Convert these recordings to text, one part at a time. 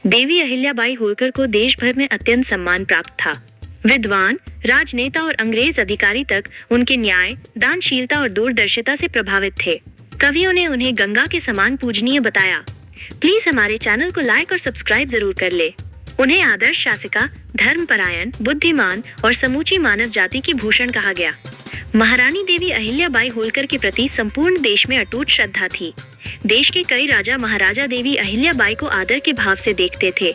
देवी अहिल्याबाई होलकर को देश भर में अत्यंत सम्मान प्राप्त था। विद्वान, राजनेता और अंग्रेज अधिकारी तक उनके न्याय, दानशीलता और दूरदर्शिता से प्रभावित थे। कवियों ने उन्हें गंगा के समान पूजनीय बताया। प्लीज हमारे चैनल को लाइक और सब्सक्राइब जरूर कर ले। उन्हें आदर्श शासिका, धर्मपरायण, बुद्धिमान और समूची मानव जाति की भूषण कहा गया। महारानी देवी अहिल्याबाई होलकर के प्रति संपूर्ण देश में अटूट श्रद्धा थी। देश के कई राजा महाराजा देवी अहिल्याबाई को आदर के भाव से देखते थे।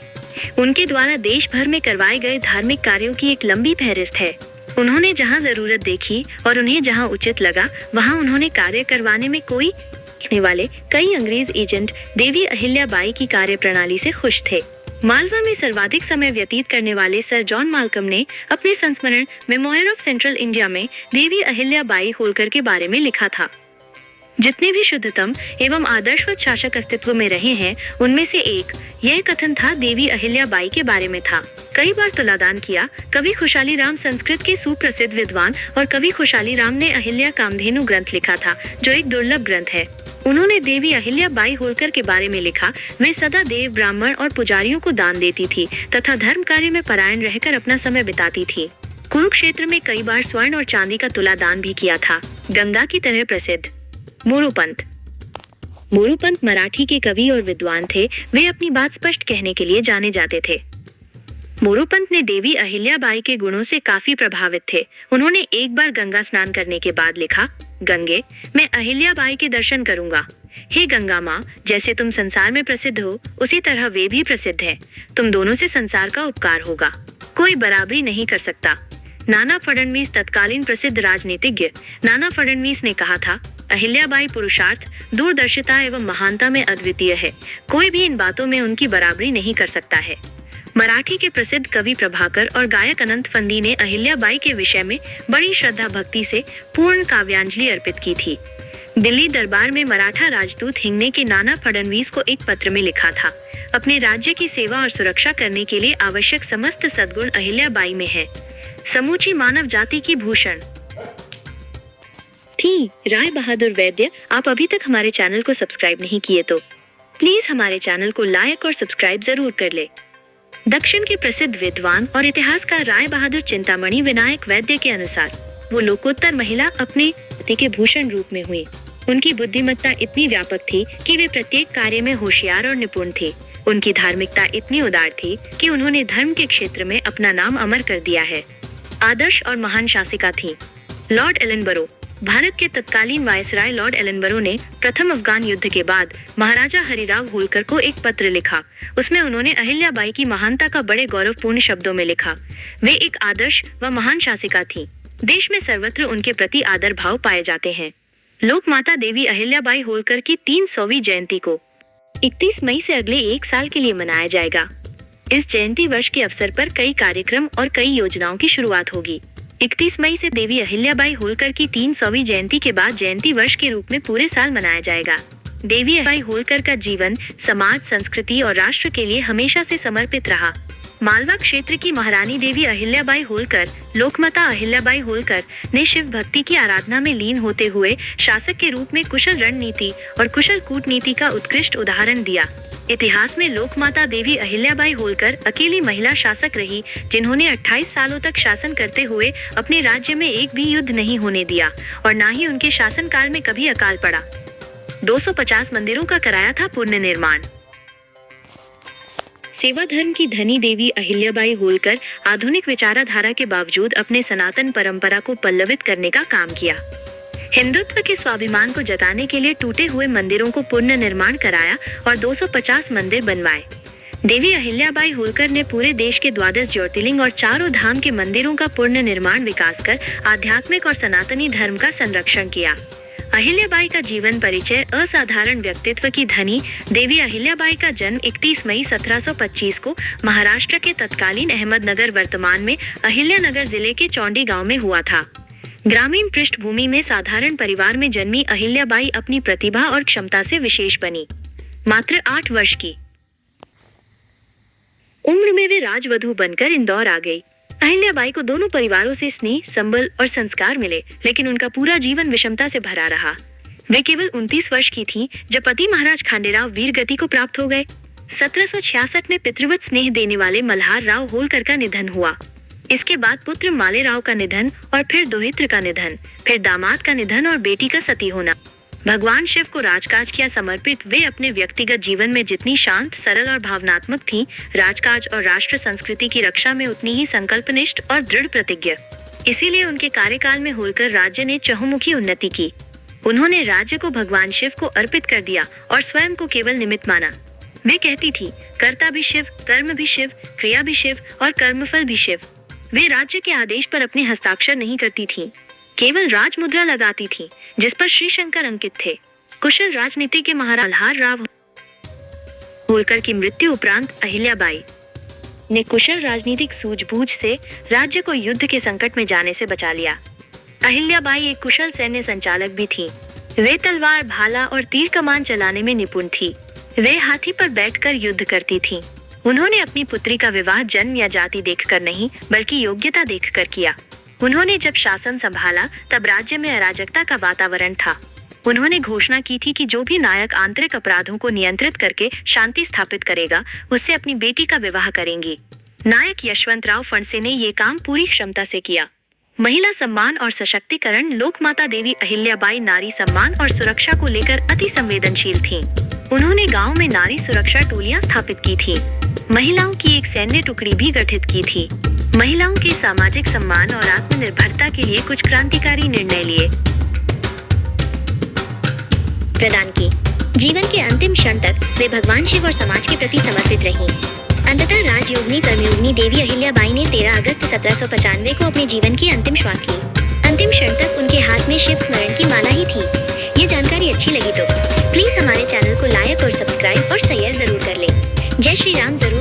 उनके द्वारा देश भर में करवाए गए धार्मिक कार्यों की एक लंबी फहरिस्त है। उन्होंने जहां जरूरत देखी और उन्हें जहां उचित लगा वहां उन्होंने कार्य करवाने में वाले कई अंग्रेज एजेंट देवी अहिल्याबाई की कार्यप्रणाली से खुश थे। मालवा में सर्वाधिक समय व्यतीत करने वाले सर जॉन माल्कम ने अपने संस्मरण मेमोयर ऑफ सेंट्रल इंडिया में देवी अहिल्याबाई होलकर के बारे में लिखा था। जितने भी शुद्धतम एवं आदर्शवत शासक अस्तित्व में रहे हैं, उनमें से एक यह कथन था देवी अहिल्याबाई के बारे में था। कई बार तुलादान किया। कवि खुशाली राम संस्कृत के सुप्रसिद्ध विद्वान और कवि खुशाली राम ने अहिल्या कामधेनु ग्रंथ लिखा था, जो एक दुर्लभ ग्रंथ है। उन्होंने देवी अहिल्याबाई होलकर के बारे में लिखा, वे सदा देव, ब्राह्मण और पुजारियों को दान देती थी तथा धर्म कार्य में परायण रहकर अपना समय बिताती थी। कुरुक्षेत्र में कई बार स्वर्ण और चांदी का तुलादान भी किया था। गंगा की तरह प्रसिद्ध मोरोपंत। मोरोपंत मराठी के कवि और विद्वान थे। वे अपनी बात स्पष्ट कहने के लिए जाने जाते थे। मोरोपंत ने देवी अहिल्याबाई के गुणों से काफी प्रभावित थे। उन्होंने एक बार गंगा स्नान करने के बाद लिखा, गंगे, मैं अहिल्याबाई के दर्शन करूंगा। हे गंगा माँ, जैसे तुम संसार में प्रसिद्ध हो, उसी तरह वे भी प्रसिद्ध हैं। तुम दोनों से संसार का उपकार होगा। कोई बराबरी नहीं कर सकता। नाना फडणवीस, तत्कालीन प्रसिद्ध राजनीतिज्ञ नाना फडणवीस ने कहा था, अहिल्याबाई पुरुषार्थ, दूरदर्शिता एवं महानता में अद्वितीय है। कोई भी इन बातों में उनकी बराबरी नहीं कर सकता है। मराठी के प्रसिद्ध कवि प्रभाकर और गायक अनंत फंदी ने अहिल्याबाई के विषय में बड़ी श्रद्धा भक्ति से पूर्ण काव्यांजलि अर्पित की थी। दिल्ली दरबार में मराठा राजदूत हिंगने के नाना फडणवीस को एक पत्र में लिखा था, अपने राज्य की सेवा और सुरक्षा करने के लिए आवश्यक समस्त सद्गुण अहिल्याबाई में है। समूची मानव जाति की भूषण थी राय बहादुर वैद्य। आप अभी तक हमारे चैनल को सब्सक्राइब नहीं किए तो प्लीज हमारे चैनल को लाइक और सब्सक्राइब जरूर कर ले। दक्षिण के प्रसिद्ध विद्वान और इतिहासकार राय बहादुर चिंतामणि विनायक वैद्य के अनुसार वो लोकोत्तर महिला अपने पति के भूषण रूप में हुई। उनकी बुद्धिमत्ता इतनी व्यापक थी कि वे प्रत्येक कार्य में होशियार और निपुण थे। उनकी धार्मिकता इतनी उदार थी कि उन्होंने धर्म के क्षेत्र में अपना नाम अमर कर दिया है। आदर्श और महान शासिका थी। Lord Ellenborough. भारत के तत्कालीन वायसराय लॉर्ड एलनबरो ने प्रथम अफगान युद्ध के बाद महाराजा हरिराव होलकर को एक पत्र लिखा। उसमें उन्होंने अहिल्याबाई की महानता का बड़े गौरवपूर्ण शब्दों में लिखा। वे एक आदर्श व महान शासिका थीं। देश में सर्वत्र उनके प्रति आदर भाव पाए जाते हैं। लोक माता देवी अहिल्याबाई होलकर की 300वीं जयंती को 31 मई से अगले एक साल के लिए मनाया जाएगा। इस जयंती वर्ष के अवसर पर कई कार्यक्रम और कई योजनाओं की शुरुआत होगी। 31 मई से देवी अहिल्याबाई होलकर की 300वीं जयंती के बाद जयंती वर्ष के रूप में पूरे साल मनाया जाएगा। देवी अहिल्याबाई होलकर का जीवन समाज, संस्कृति और राष्ट्र के लिए हमेशा से समर्पित रहा। मालवा क्षेत्र की महारानी देवी अहिल्याबाई होलकर, लोकमाता अहिल्याबाई होलकर ने शिव भक्ति की आराधना में लीन होते हुए शासक के रूप में कुशल रणनीति और कुशल कूटनीति का उत्कृष्ट उदाहरण दिया। इतिहास में लोकमाता देवी अहिल्याबाई होलकर अकेली महिला शासक रही जिन्होंने 28 सालों तक शासन करते हुए अपने राज्य में एक भी युद्ध नहीं होने दिया और न ही उनके शासनकाल में कभी अकाल पड़ा। 250 मंदिरों का कराया था पुनर्निर्माण। सेवा धर्म की धनी देवी अहिल्याबाई होलकर आधुनिक विचारधारा के बावजूद अपने सनातन परंपरा को पल्लवित करने का काम किया। हिंदुत्व के स्वाभिमान को जताने के लिए टूटे हुए मंदिरों को पुनर्निर्माण कराया और 250 मंदिर बनवाए। देवी अहिल्याबाई होलकर ने पूरे देश के 12 ज्योतिर्लिंग और चारों धाम के मंदिरों का पुनर्निर्माण विकास कर आध्यात्मिक और सनातनी धर्म का संरक्षण किया। अहिल्याबाई का जीवन परिचय। असाधारण व्यक्तित्व की धनी देवी अहिल्याबाई का जन्म 31 मई 1725 को महाराष्ट्र के तत्कालीन अहमदनगर, वर्तमान में अहिल्यानगर जिले के चौंडी गांव में हुआ था। ग्रामीण पृष्ठभूमि में साधारण परिवार में जन्मी अहिल्याबाई अपनी प्रतिभा और क्षमता से विशेष बनी। मात्र 8 वर्ष की उम्र में वे राजवधू बनकर इंदौर आ गई। अहिल्याबाई को दोनों परिवारों से स्नेह, संबल और संस्कार मिले, लेकिन उनका पूरा जीवन विषमता से भरा रहा। वे केवल 29 वर्ष की थीं जब पति महाराज खांडेराव वीर गति को प्राप्त हो गए। 1766 में पितृवत स्नेह देने वाले मल्हार राव होलकर का निधन हुआ। इसके बाद पुत्र मालेराव का निधन और फिर दोहित्र का निधन, फिर दामाद का निधन और बेटी का सती होना। भगवान शिव को राजकाज किया समर्पित वे अपने व्यक्तिगत जीवन में जितनी शांत, सरल और भावनात्मक थीं, राजकाज और राष्ट्र संस्कृति की रक्षा में उतनी ही संकल्पनिष्ठ और दृढ़ प्रतिज्ञ। इसीलिए उनके कार्यकाल में होलकर राज्य ने चहुमुखी उन्नति की। उन्होंने राज्य को भगवान शिव को अर्पित कर दिया और स्वयं को केवल निमित्त माना। वे कहती थी, कर्ता भी शिव, कर्म भी शिव, क्रिया भी शिव और कर्मफल भी शिव। वे राज्य के आदेश पर अपने हस्ताक्षर नहीं करती थीं, केवल राजमुद्रा लगाती थीं, जिस पर श्री शंकर अंकित थे। कुशल राजनीति के महाराज मल्हार राव होलकर की मृत्यु उपरांत अहिल्याबाई ने कुशल राजनीतिक सूझबूझ से राज्य को युद्ध के संकट में जाने से बचा लिया। अहिल्याबाई एक कुशल सैन्य संचालक भी थी। वे तलवार, भाला और तीर कमान चलाने में निपुण थी। वे हाथी पर बैठकर युद्ध करती थीं। उन्होंने अपनी पुत्री का विवाह जन्म या जाति देखकर नहीं, बल्कि योग्यता देखकर किया। उन्होंने जब शासन संभाला तब राज्य में अराजकता का वातावरण था। उन्होंने घोषणा की थी कि जो भी नायक आंतरिक अपराधों को नियंत्रित करके शांति स्थापित करेगा, उससे अपनी बेटी का विवाह करेंगी। नायक यशवंतराव फणसे ने ये काम पूरी क्षमता से किया। महिला सम्मान और सशक्तिकरण लोकमाता देवी अहिल्याबाई नारी सम्मान और सुरक्षा को लेकर अति संवेदनशील थीं। उन्होंने गांव में नारी सुरक्षा टोलियां स्थापित की थी। महिलाओं की एक सैन्य टुकड़ी भी गठित की थी। महिलाओं के सामाजिक सम्मान और आत्मनिर्भरता के लिए कुछ क्रांतिकारी निर्णय लिए प्रदान की। जीवन के अंतिम क्षण तक वे भगवान शिव और समाज के प्रति समर्पित रहीं। अंततः राजयोगिनी कर्मयोगिनी देवी अहिल्याबाई ने 13 अगस्त 1795 को अपने जीवन की अंतिम श्वास ली। अंतिम क्षण तक उनके हाथ में शिव स्मरण की माला ही थी। ये जानकारी अच्छी लगी तो प्लीज हमारे चैनल को लाइक और सब्सक्राइब और शेयर जरूर कर लें। जय श्री राम जरूर